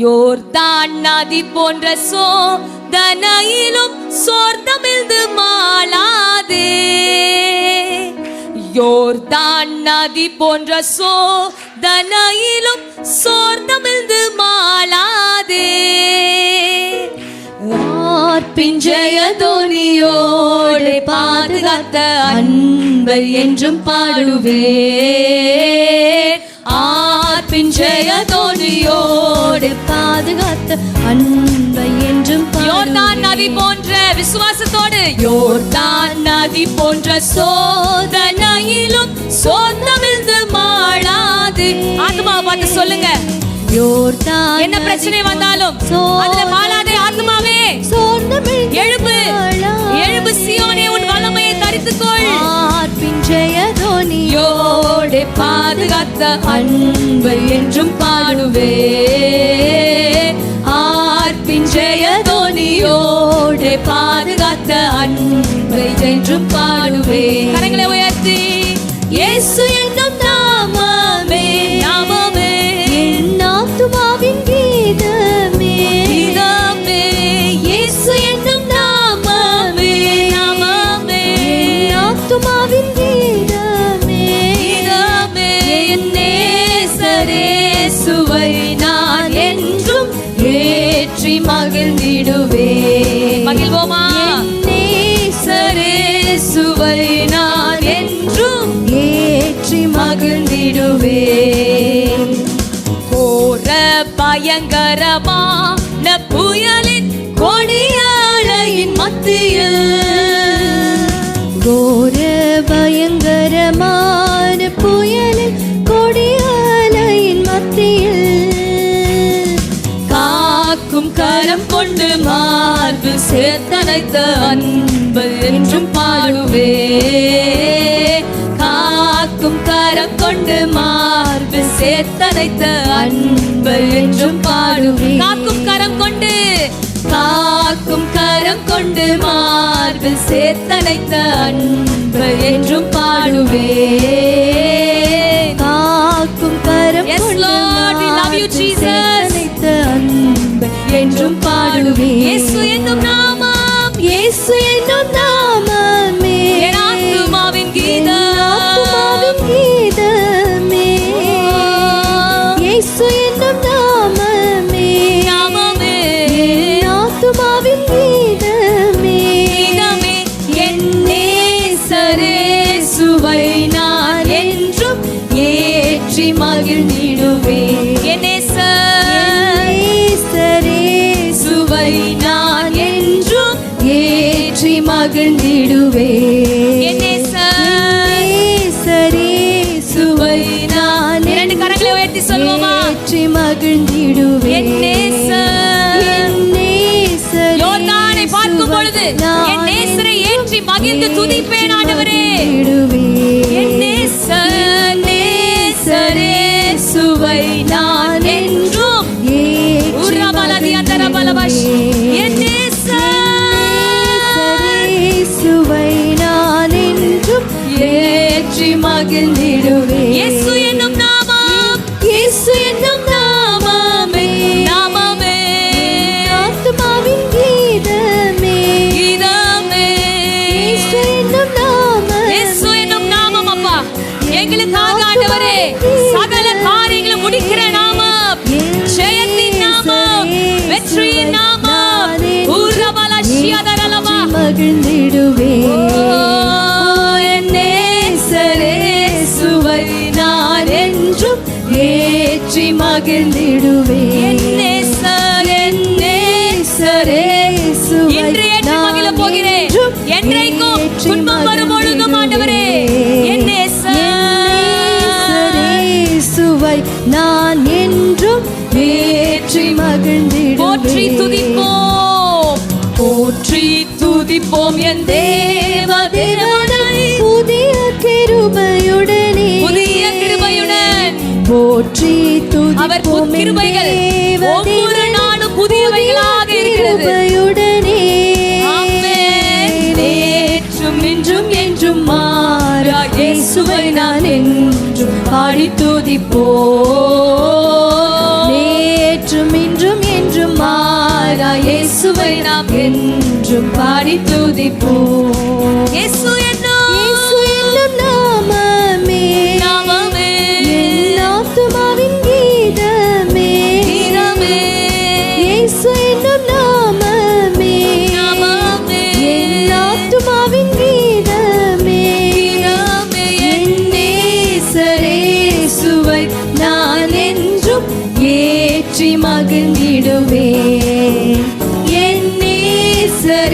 யோர்தான் நதி போன்ற சோதனையிலும் சோர்ந்தமிழ்ந்து மாளாதே. யோர்தான் நதி போன்ற சோதனையிலும் சோர்ந்தமிழ்ந்து மாளாதே. பிஞ்சய தோனியோடு பாதுகாத்த அன்பை என்றும் பாடுவே. பிஞ்சய தோனியோடு பாதுகாத்த அன்பை என்றும் யோர்தான் நதி போன்ற விசுவாசத்தோடு யோர்தான் நதி போன்ற சோதனையிலும் சோர்ந்தமிழ்ந்து மாளாது. ஆத்மாவை பார்த்து சொல்லுங்க, யோர்தான் என்ன பிரச்சனை வந்தாலும் அதுல மாளாதே. ஆத்மாவே எழுப்பு, எழுப்பு சீயோனே, உன் வல்லமையை தரித்துக்கொள். பிஞ்சய தோனியோடு பாதுகாத்த அன்பை என்றும் பாடுவே. பிஞ்சய தோனியோடு பாதுகாத்த அன்பை என்றும் பாடுவே. கரங்களை உயர்த்தி இயேசு என்னும் நாமமே, நாமமே என் ஆத்துமாவின் கீதமே, கீதமே. இயேசு என்னும் நாமமே, நாமமே என் ஆத்துமாவின் கீதமே, கீதமே. என் நேசரேசுவை நான் என்றும் ஏற்றி மகிழ்ந்திடுவே. மகிழ்வோமா? நேசரேசுவை நான் என்றும் ஏற்றி மகிழ்ந்திடுவே. கோர பயங்கரமான புயலின் கொடியாழையின் மத்தியில், கோர பயங்கரமான புயலின் கொடியாழையின் மத்தியில் காக்கும் கரம் கொண்டு மார்பு சேர்த்தனைத்த அன்பு என்றும் பாடுவே. காக்கும் கரம் கொண்டு மார்பு சேர்த்தனைத்த அன்பு என்றும் பாடுவே. காக்கும் கரம் கொண்டு, காக்கும் கரம் கொண்டு மார்பு சேர்த்தனைத்த அன்பு என்றும் பாடுவே. காக்கும் கரம் கொண்டு சேர்த்தனைத்த அன்பு என்றும் பாடுவே. இயேசு என்னும் நாமம், இயேசு என்னும் நாமமே என் ஆத்துமாவின் கீதம், ஆத்துமாவின் கீதமே. இயேசு என்னும் நாமமே, நாமமே என் ஆத்துமாவின் கீதமே, கீதமே. என் நேசரேசுவை நான் என்றும் ஏற்றி மகிழ்ந்திடுவே. என் நேசரேசுவை நான் என்றும் ஏற்றி மகிழ்ந்திடுவே. என் நேசரேசுவை நான், இரண்டு கரங்களை உயர்த்தி சொல்வோமா? ஏற்றி மகிழ்ந்திடுவே. என் நேசர் யோர்தானை பார்க்கும் பொழுது என் நேசரை ஏற்றி மகிழ்ந்து துதிப்பேன் ஆண்டவரே. என் நேசரேசுவை நான் என்றும் உரபலதி அந்தரபலவஷ். என் நேசரேசுவை நான் என்றும் ஏற்றி மகிழ்ந்திடுவே. இயேசு என்னும் நாமம், இயேசு என்னும் நாமமே, நாமமே ஆத்துமாவின் கீதமே, கீதமே. இயேசு என்னும் நாமம், இயேசு என்னும் நாமம். அப்பா எங்களுக்காக ஆண்டவரே சகல காரியங்களும் முடிக்கிற நாமம், ஜெயத்தின் நாமம், வெற்றியின் நாமம். உரபலஷியதரலவா மகிழ்ந்திடுவே. என் நேசரேசுவை நான் என்றும் ஏற்றி மகிழ்ந்திடுவே. என் நேசரேசுவை இன்று ஏற்றி மகிழ போகிறேன். என்றைக்கும் துன்பம் வரும் பொழுதும் ஆண்டவரே என் நேசரேசுவை நான் என்றும் ஏற்றி மகிழ்ந்திடுவே. போற்றி துதிப்போம், போற்றி துதிப்போம் என் தேவதேவனை புதிய கிருபையுடனே, புதிய கிருபையுடன் போற்றி துதிப்போம். அவர் கிருபைகள் ஒவ்வொரு நாளும் புதியவைகளாக இருக்கிறது. நேற்றும் இன்றும் என்றும் மாறா இயேசுவை நான் என்றும் பாடி துதிப்போம். பாடி துதிப்போம். இயேசு என்னும் நாமமே, நாமமே என் ஆத்துமாவின் கீதமே, கீதமே. இயேசு என்னும் நாமமே, நாமமே என் ஆத்துமாவின் கீதமே, கீதமே. என் நேசரேசுவை நான் என்றும் ஏற்றி மகிழ்ந்திடுவேன். என் நேசரேசுவை